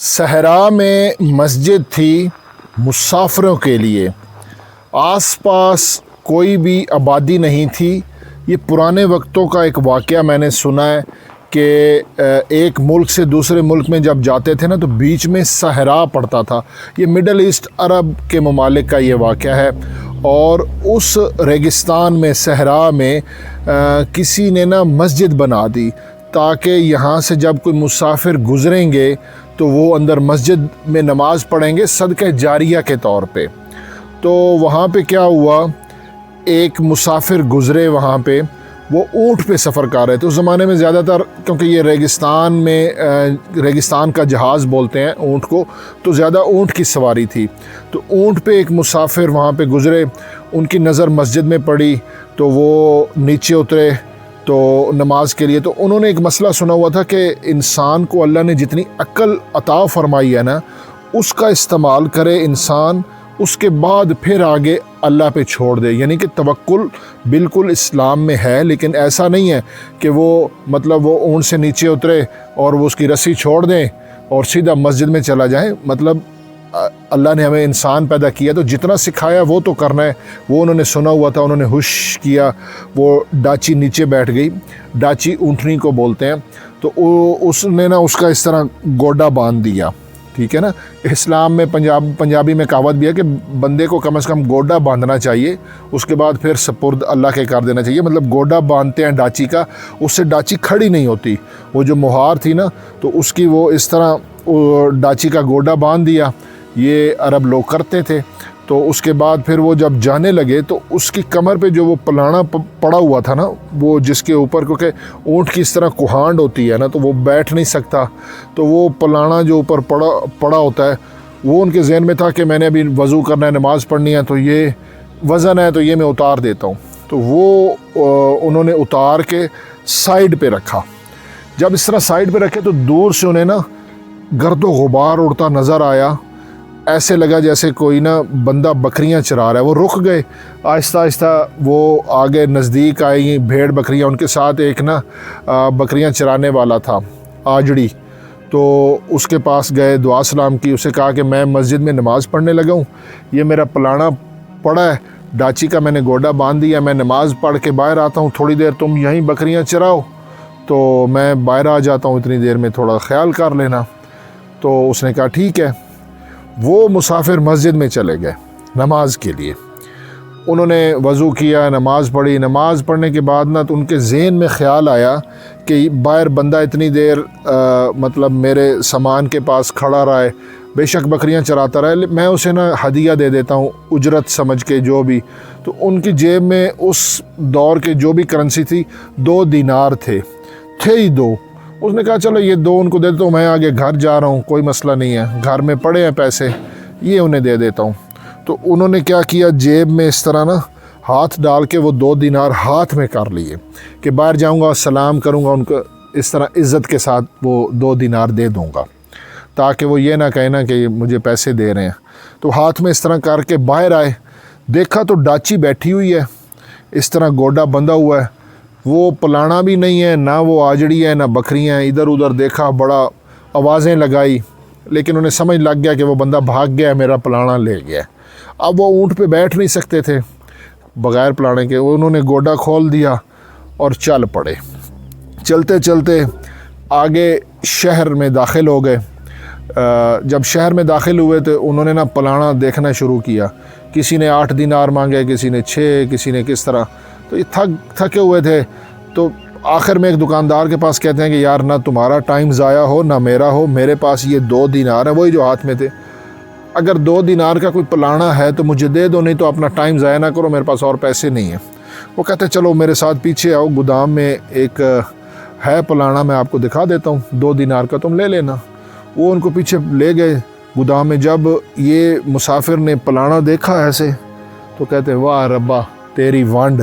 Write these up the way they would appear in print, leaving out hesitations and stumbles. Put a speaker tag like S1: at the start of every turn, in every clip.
S1: صحرا میں مسجد تھی مسافروں کے لیے، آس پاس کوئی بھی آبادی نہیں تھی۔ یہ پرانے وقتوں کا ایک واقعہ میں نے سنا ہے کہ ایک ملک سے دوسرے ملک میں جب جاتے تھے نا تو بیچ میں صحرا پڑتا تھا۔ یہ مڈل ایسٹ عرب کے ممالک کا یہ واقعہ ہے، اور اس ریگستان میں صحرا میں کسی نے نا مسجد بنا دی تاکہ یہاں سے جب کوئی مسافر گزریں گے تو وہ اندر مسجد میں نماز پڑھیں گے صدقہ جاریہ کے طور پہ۔ تو وہاں پہ کیا ہوا، ایک مسافر گزرے وہاں پہ، وہ اونٹ پہ سفر کر رہے تھے۔ اس زمانے میں زیادہ تر کیونکہ یہ ریگستان کا جہاز بولتے ہیں اونٹ کو، تو زیادہ اونٹ کی سواری تھی۔ تو اونٹ پہ ایک مسافر وہاں پہ گزرے، ان کی نظر مسجد میں پڑی تو وہ نیچے اترے تو نماز کے لیے۔ تو انہوں نے ایک مسئلہ سنا ہوا تھا کہ انسان کو اللہ نے جتنی عقل عطا فرمائی ہے نا، اس کا استعمال کرے انسان، اس کے بعد پھر آگے اللہ پہ چھوڑ دے۔ یعنی کہ توکل بالکل اسلام میں ہے، لیکن ایسا نہیں ہے کہ وہ وہ اونٹ سے نیچے اترے اور وہ اس کی رسی چھوڑ دیں اور سیدھا مسجد میں چلا جائیں۔ اللہ نے ہمیں انسان پیدا کیا تو جتنا سکھایا وہ تو کرنا ہے۔ وہ انہوں نے سنا ہوا تھا، انہوں نے ہوش کیا، وہ ڈاچی نیچے بیٹھ گئی، ڈاچی اونٹنی کو بولتے ہیں۔ تو اس نے نا اس کا اس طرح گوڈا باندھ دیا، ٹھیک ہے نا۔ اسلام میں پنجابی میں کہاوت بھی ہے کہ بندے کو کم از کم گوڈا باندھنا چاہیے، اس کے بعد پھر سپرد اللہ کے کر دینا چاہیے۔ گوڈا باندھتے ہیں ڈاچی کا، اس سے ڈاچی کھڑی نہیں ہوتی۔ وہ جو مہار تھی نا تو اس کی وہ اس طرح ڈاچی کا گوڈا باندھ دیا، یہ عرب لوگ کرتے تھے۔ تو اس کے بعد پھر وہ جب جانے لگے تو اس کی کمر پہ جو وہ پلانا پڑا ہوا تھا نا، وہ جس کے اوپر، کیونکہ اونٹ کی اس طرح کوہانڈ ہوتی ہے نا تو وہ بیٹھ نہیں سکتا، تو وہ پلانا جو اوپر پڑا ہوتا ہے، وہ ان کے ذہن میں تھا کہ میں نے ابھی وضو کرنا ہے، نماز پڑھنی ہے، تو یہ وزن ہے تو یہ میں اتار دیتا ہوں۔ تو وہ انہوں نے اتار کے سائیڈ پہ رکھا۔ جب اس طرح سائیڈ پہ رکھے تو دور سے انہیں نا گرد و غبار اڑتا نظر آیا، ایسے لگا جیسے کوئی نا بندہ بکریاں چرا رہا ہے۔ وہ رک گئے، آہستہ آہستہ وہ آگے نزدیک آئی بھیڑ بکریاں، ان کے ساتھ ایک نا بکریاں چرانے والا تھا آجڑی، تو اس کے پاس گئے، دعا سلام کی، اسے کہا کہ میں مسجد میں نماز پڑھنے لگا ہوں، یہ میرا پلانا پڑا ہے ڈاچی کا، میں نے گوڈا باندھ دیا، میں نماز پڑھ کے باہر آتا ہوں، تھوڑی دیر تم یہیں بکریاں چراؤ تو میں باہر آ جاتا ہوں، اتنی دیر میں تھوڑا خیال کر لینا۔ تو اس نے کہا ٹھیک ہے۔ وہ مسافر مسجد میں چلے گئے نماز کے لیے، انہوں نے وضو کیا، نماز پڑھی۔ نماز پڑھنے کے بعد نا تو ان کے ذہن میں خیال آیا کہ باہر بندہ اتنی دیر میرے سامان کے پاس کھڑا رہا ہے، بے شک بکریاں چراتا رہا ہے، میں اسے نا ہدیہ دے دیتا ہوں اجرت سمجھ کے جو بھی۔ تو ان کی جیب میں اس دور کے جو بھی کرنسی تھی 2 دینار تھے ہی 2۔ اس نے کہا چلو یہ 2 ان کو دے دیتا ہوں، میں آگے گھر جا رہا ہوں، کوئی مسئلہ نہیں ہے، گھر میں پڑے ہیں پیسے، یہ انہیں دے دیتا ہوں۔ تو انہوں نے کیا کیا، جیب میں اس طرح نا ہاتھ ڈال کے وہ 2 دینار ہاتھ میں کر لیے کہ باہر جاؤں گا سلام کروں گا، ان کو اس طرح عزت کے ساتھ وہ 2 دینار دے دوں گا تاکہ وہ یہ نہ کہے نا کہ مجھے پیسے دے رہے ہیں۔ تو ہاتھ میں اس طرح کر کے باہر آئے، دیکھا تو ڈاچی بیٹھی ہوئی ہے، اس طرح گوڈا بندھا ہوا ہے، وہ پلانا بھی نہیں ہے، نہ وہ آجڑی ہے نہ بکریاں ہیں۔ ادھر ادھر دیکھا، بڑا آوازیں لگائی، لیکن انہیں سمجھ لگ گیا کہ وہ بندہ بھاگ گیا ہے، میرا پلانا لے گیا ہے۔ اب وہ اونٹ پہ بیٹھ نہیں سکتے تھے بغیر پلانے کے، انہوں نے گوڈا کھول دیا اور چل پڑے۔ چلتے چلتے آگے شہر میں داخل ہو گئے۔ جب شہر میں داخل ہوئے تو انہوں نے نا پلانا دیکھنا شروع کیا، کسی نے 8 دینار مانگے، کسی نے 6، کسی نے کس طرح۔ تو یہ تھکے ہوئے تھے، تو آخر میں ایک دکاندار کے پاس کہتے ہیں کہ یار نہ تمہارا ٹائم ضائع ہو نہ میرا ہو، میرے پاس یہ 2 دینار ہیں، وہی جو ہاتھ میں تھے، اگر 2 دینار کا کوئی پلانا ہے تو مجھے دے دو، نہیں تو اپنا ٹائم ضائع نہ کرو، میرے پاس اور پیسے نہیں ہیں۔ وہ کہتے ہیں چلو میرے ساتھ پیچھے آؤ، گودام میں ایک ہے پلانا، میں آپ کو دکھا دیتا ہوں، 2 دینار کا تم لے لینا۔ وہ ان کو پیچھے لے گئے گودام میں۔ جب یہ مسافر نے پلانا دیکھا ایسے تو کہتے ہیں واہ ربا تیری وانڈ۔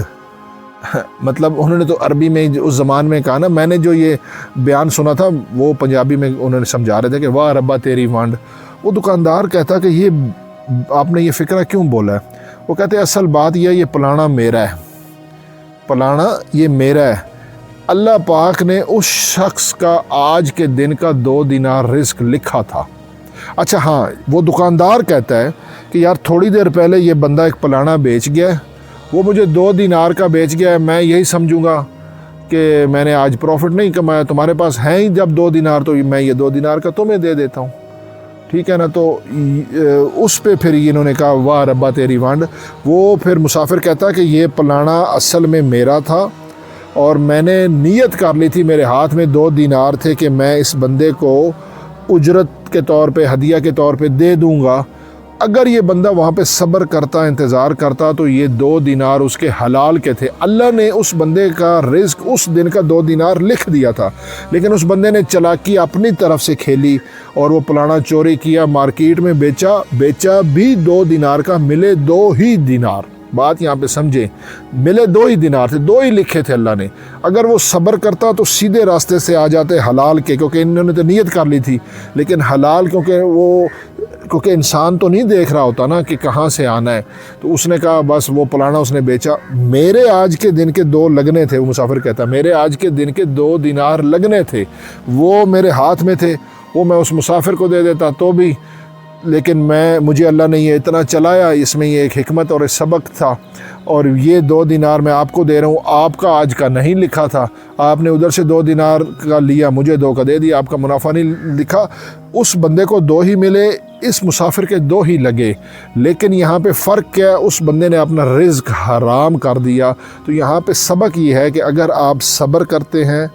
S1: انہوں نے تو عربی میں اس زمان میں کہا نا، میں نے جو یہ بیان سنا تھا وہ پنجابی میں انہوں نے سمجھا رہے تھے کہ واہ ربا تیری وانڈ۔ وہ دکاندار کہتا کہ یہ آپ نے یہ فکرہ کیوں بولا ہے؟ وہ کہتے اصل بات یہ پلانا میرا ہے، پلانا یہ میرا ہے، اللہ پاک نے اس شخص کا آج کے دن کا 2 دینار رزق لکھا تھا، اچھا ہاں، وہ دکاندار کہتا ہے کہ یار تھوڑی دیر پہلے یہ بندہ ایک پلانا بیچ گیا ہے، وہ مجھے 2 دینار کا بیچ گیا ہے، میں یہی سمجھوں گا کہ میں نے آج پروفٹ نہیں کمایا، تمہارے پاس ہیں ہی جب 2 دینار تو میں یہ 2 دینار کا تمہیں دے دیتا ہوں، ٹھیک ہے نا۔ تو اس پہ پھر انہوں نے کہا واہ ربا تیری وانڈ۔ وہ پھر مسافر کہتا کہ یہ پلانا اصل میں میرا تھا اور میں نے نیت کر لی تھی، میرے ہاتھ میں 2 دینار تھے کہ میں اس بندے کو اجرت کے طور پہ، ہدیہ کے طور پہ دے دوں گا۔ اگر یہ بندہ وہاں پہ صبر کرتا، انتظار کرتا تو یہ 2 دینار اس کے حلال کے تھے۔ اللہ نے اس بندے کا رزق اس دن کا 2 دینار لکھ دیا تھا، لیکن اس بندے نے چالاکی اپنی طرف سے کھیلی اور وہ پلانا چوری کیا، مارکیٹ میں بیچا بھی 2 دینار کا، ملے 2 ہی دینار۔ بات یہاں پہ سمجھیں، ملے 2 ہی دینار تھے، 2 ہی لکھے تھے اللہ نے۔ اگر وہ صبر کرتا تو سیدھے راستے سے آ جاتے حلال کے، کیونکہ انہوں نے تو نیت کر لی تھی، لیکن حلال کیونکہ انسان تو نہیں دیکھ رہا ہوتا نا کہ کہاں سے آنا ہے، تو اس نے کہا بس وہ پلانا اس نے بیچا۔ میرے آج کے دن کے 2 لگنے تھے، وہ مسافر کہتا میرے آج کے دن کے 2 دینار لگنے تھے، وہ میرے ہاتھ میں تھے، وہ میں اس مسافر کو دے دیتا تو بھی، لیکن مجھے اللہ نے یہ اتنا چلایا، اس میں یہ ایک حکمت اور ایک سبق تھا، اور یہ 2 دینار میں آپ کو دے رہا ہوں، آپ کا آج کا نہیں لکھا تھا، آپ نے ادھر سے 2 دینار کا لیا، مجھے 2 کا دے دیا، آپ کا منافع نہیں لکھا۔ اس بندے کو 2 ہی ملے، اس مسافر کے 2 ہی لگے، لیکن یہاں پہ فرق کیا، اس بندے نے اپنا رزق حرام کر دیا۔ تو یہاں پہ سبق یہ ہے کہ اگر آپ صبر کرتے ہیں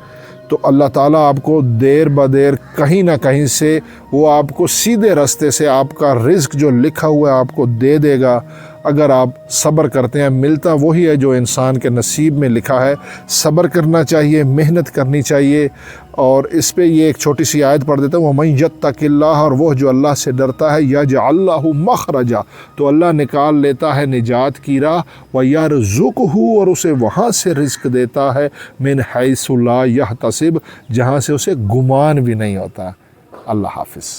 S1: تو اللہ تعالیٰ آپ کو دیر بدیر کہیں نہ کہیں سے وہ آپ کو سیدھے راستے سے آپ کا رزق جو لکھا ہوا ہے آپ کو دے دے گا۔ اگر آپ صبر کرتے ہیں، ملتا وہی ہے جو انسان کے نصیب میں لکھا ہے۔ صبر کرنا چاہیے، محنت کرنی چاہیے، اور اس پہ یہ ایک چھوٹی سی آیت پڑھ دیتا ہوں، وَمَن یتق اللہ، اور وہ جو اللہ سے ڈرتا ہے، یجعل لہ مخرجا، تو اللہ نکال لیتا ہے نجات کی راہ، وَیرزقہ، اور اسے وہاں سے رزق دیتا ہے، من حیث لا یحتسب، جہاں سے اسے گمان بھی نہیں ہوتا۔ اللہ حافظ۔